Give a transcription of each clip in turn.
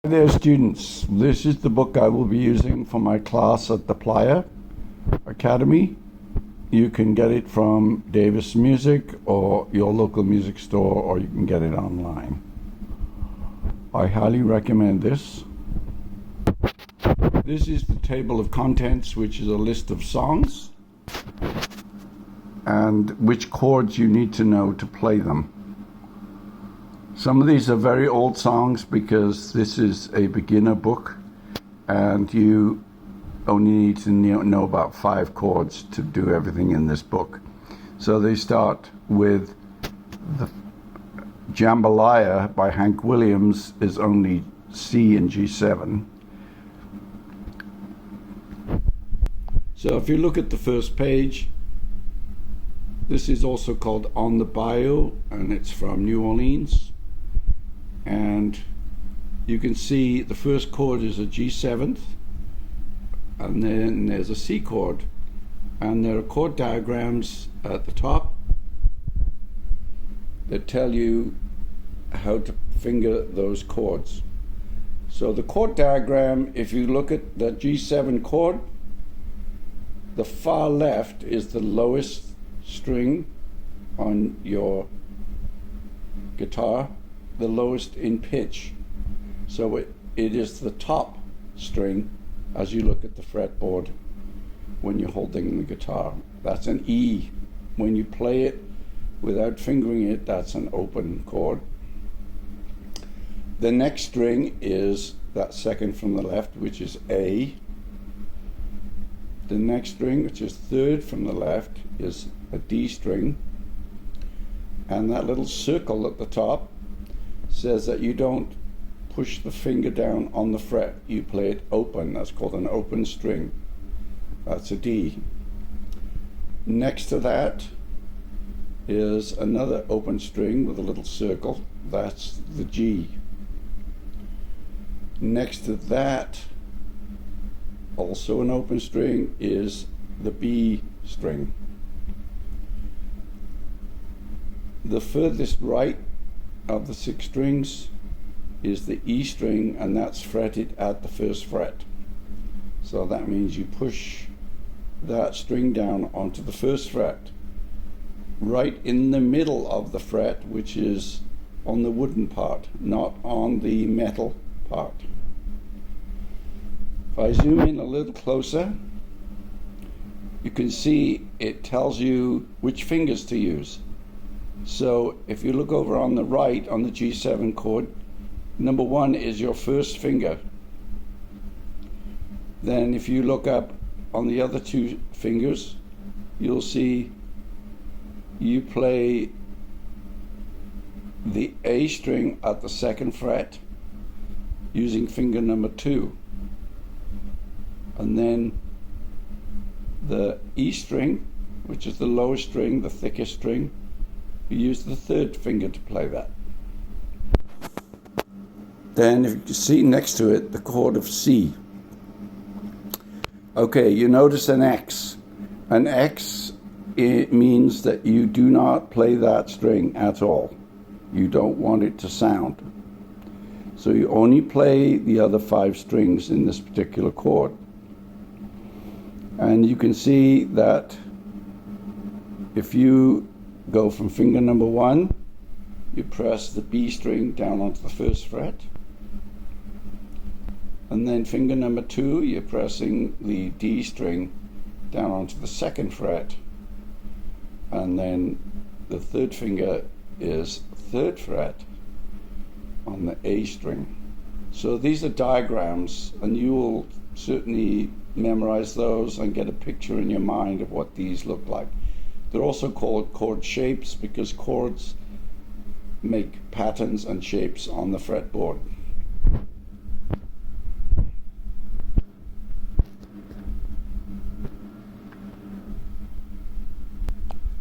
Hi there, students. This is the book I will be using for my class at the Playa Academy. You can get it from Davis Music or your local music store, or you can get it online. I highly recommend this. This is the table of contents, which is a list of songs and which chords you need to know to play them. Some of these are very old songs because this is a beginner book and you only need to know about 5 chords to do everything in this book. So they start with the Jambalaya by Hank Williams is only C and G7. So if you look at the first page, this is also called On the Bayou and it's from New Orleans. And you can see the first chord is a G7th, and then there's a C chord, and there are chord diagrams at the top that tell you how to finger those chords. So the chord diagram, if you look at the G7 chord, the far left is the lowest string on your guitar, the lowest in pitch. So it is the top string as you look at the fretboard when you're holding the guitar. That's an E. When you play it without fingering it, that's an open chord. The next string is that second from the left, which is A. The next string, which is third from the left, is a D string. And that little circle at the top says that you don't push the finger down on the fret, you play it open. That's called an open string. That's a D. Next to that is another open string with a little circle. That's the G. Next to that, also an open string, is the B string. The furthest right of the 6 strings is the E string, and that's fretted at the first fret. So that means you push that string down onto the first fret, right in the middle of the fret, which is on the wooden part, not on the metal part. If I zoom in a little closer, you can see it tells you which fingers to use. So if you look over on the right on the G7 chord, number 1 is your first finger. Then if you look up on the other 2 fingers, you'll see you play the A string at the 2nd fret using finger number 2. And then the E string, which is the lowest string, the thickest string, you use the 3rd finger to play that. Then if you can see next to it, the chord of C. Okay, you notice an X. An X, it means that you do not play that string at all. You don't want it to sound. So you only play the other 5 strings in this particular chord. And you can see that if you go from finger number 1, you press the B string down onto the 1st fret. And then finger number 2, you're pressing the D string down onto the 2nd fret. And then the 3rd finger is 3rd fret on the A string. So these are diagrams, and you will certainly memorize those and get a picture in your mind of what these look like. They're also called chord shapes because chords make patterns and shapes on the fretboard.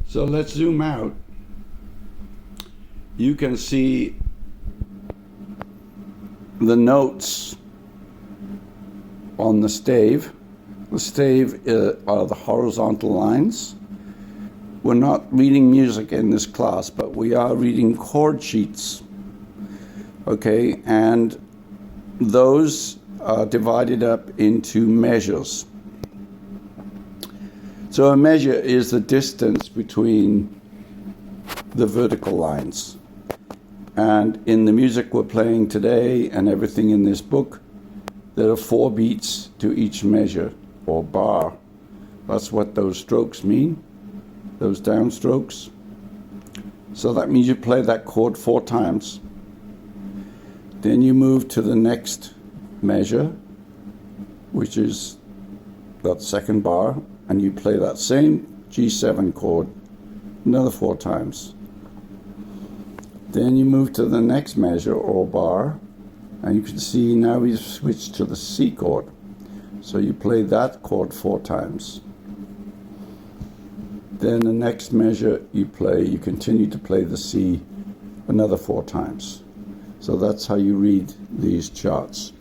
So let's zoom out. You can see the notes on the stave. The stave are the horizontal lines. We're not reading music in this class, but we are reading chord sheets. Okay, and those are divided up into measures. So a measure is the distance between the vertical lines. And in the music we're playing today and everything in this book, there are 4 beats to each measure or bar. That's what those strokes mean, those downstrokes. So that means you play that chord 4 times. Then you move to the next measure, which is that second bar, and you play that same G7 chord another 4 times. Then you move to the next measure or bar, and you can see now we've switched to the C chord. So you play that chord 4 times. Then the next measure you continue to play the C another 4 times. So that's how you read these charts.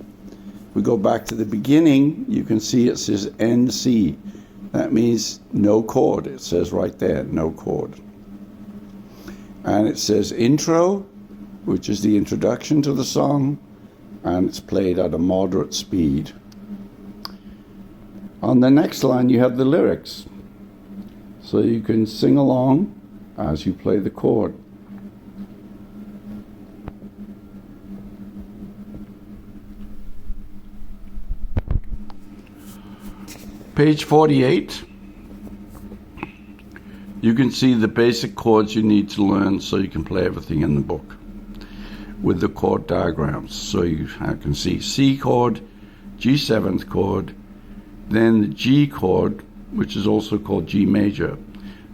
We go back to the beginning, you can see it says NC. That means no chord. It says right there, no chord. And it says intro, which is the introduction to the song, and it's played at a moderate speed. On the next line you have the lyrics. So you can sing along as you play the chord. Page 48, you can see the basic chords you need to learn so you can play everything in the book with the chord diagrams. So you can see C chord, G7th chord, then the G chord, which is also called G major.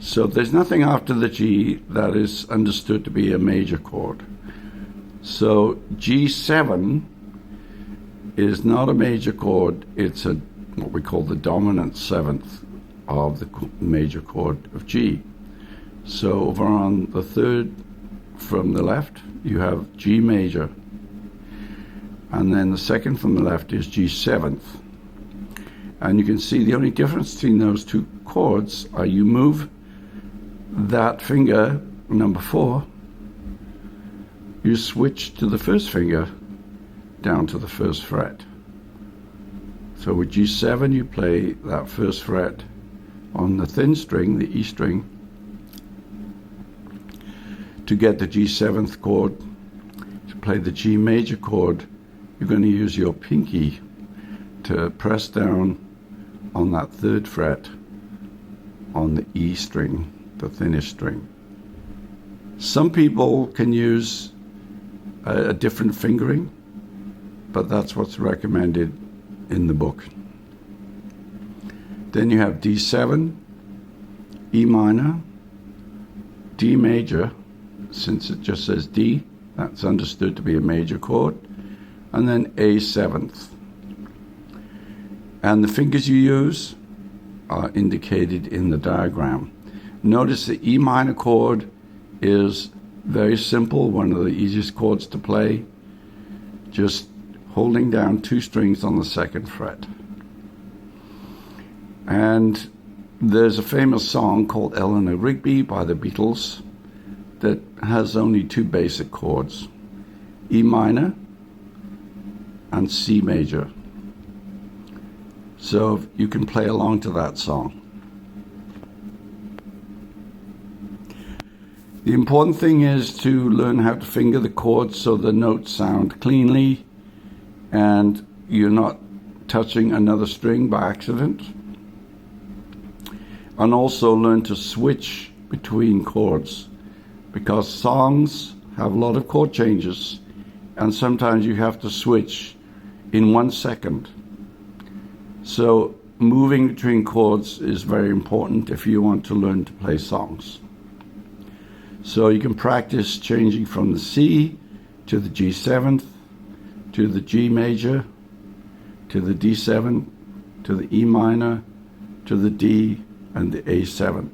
So there's nothing after the G that is understood to be a major chord. So G7 is not a major chord, it's what we call the dominant 7th of the major chord of G. So over on the 3rd from the left, you have G major. And then the 2nd from the left is G7th. And you can see the only difference between those 2 chords are you move that finger, number 4, you switch to the 1st finger down to the 1st fret. So with G7 you play that 1st fret on the thin string, the E string. To get the G7th chord, to play the G major chord, you're going to use your pinky to press down on that 3rd fret on the E string, the thinnest string. Some people can use a different fingering, but that's what's recommended in the book. Then you have D7, E minor, D major, since it just says D, that's understood to be a major chord, and then A7th. And the fingers you use are indicated in the diagram. Notice the E minor chord is very simple, one of the easiest chords to play, just holding down 2 strings on the 2nd fret. And there's a famous song called Eleanor Rigby by the Beatles that has only 2 basic chords, E minor and C major. So you can play along to that song. The important thing is to learn how to finger the chords so the notes sound cleanly and you're not touching another string by accident. And also learn to switch between chords, because songs have a lot of chord changes and sometimes you have to switch in 1 second. So moving between chords is very important if you want to learn to play songs. So you can practice changing from the C to the G7th, to the G major, to the D7, to the E minor, to the D, and the A7.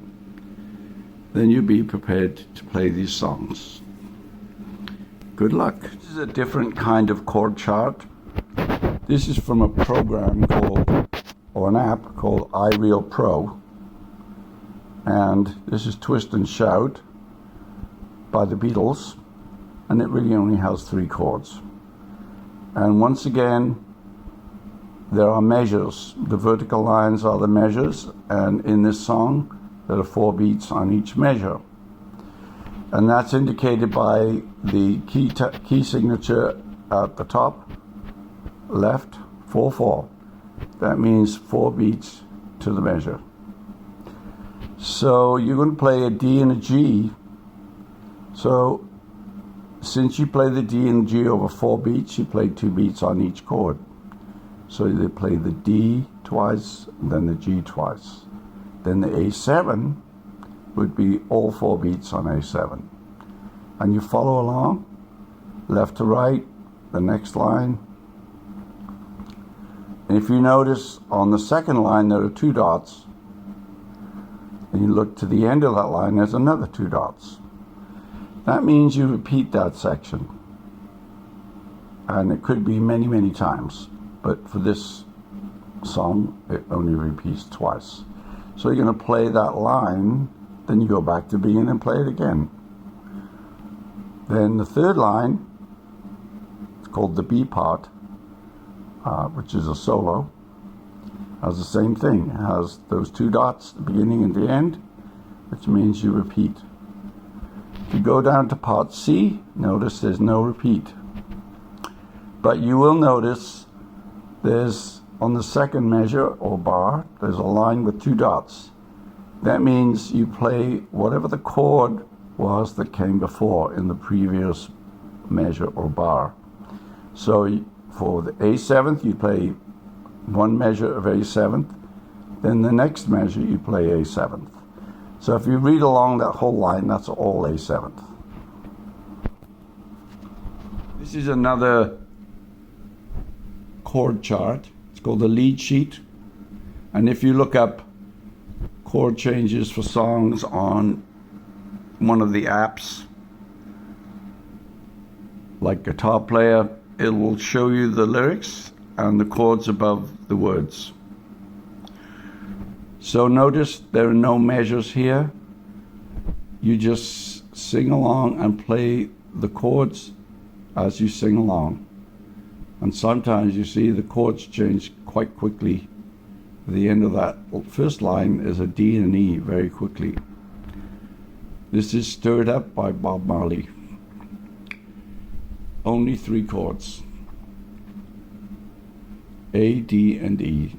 Then you'll be prepared to play these songs. Good luck. This is a different kind of chord chart. This is from a program called, or an app called iReal Pro. And this is Twist and Shout by the Beatles. And it really only has 3 chords. And once again, there are measures. The vertical lines are the measures, and in this song, there are 4 beats on each measure. And that's indicated by the key signature at the top, left, 4/4. That means 4 beats to the measure. So you're going to play a D and a G. So since you play the D and G over 4 beats, you play 2 beats on each chord. So they play the D twice, then the G twice. Then the A7 would be all 4 beats on A7. And you follow along, left to right, the next line. And if you notice on the second line there are 2 dots, and you look to the end of that line, there's another 2 dots. That means you repeat that section. And it could be many, many times. But for this song, it only repeats twice. So you're going to play that line, then you go back to B and then play it again. Then the third line, it's called the B part, which is a solo, has the same thing. It has those 2 dots, the beginning and the end, which means you repeat. If you go down to part C, notice there's no repeat. But you will notice there's, on the second measure or bar, there's a line with 2 dots. That means you play whatever the chord was that came before in the previous measure or bar. So for the A7th, you play 1 measure of A7th, then the next measure you play A7th. So if you read along that whole line, that's all A7th. This is another chord chart. It's called the lead sheet. And if you look up chord changes for songs on one of the apps, like Guitar Player, it will show you the lyrics and the chords above the words. So notice there are no measures here. You just sing along and play the chords as you sing along. And sometimes you see the chords change quite quickly. The end of that first line is a D and an E very quickly. This is Stirred Up by Bob Marley. Only 3 chords. A, D, and E.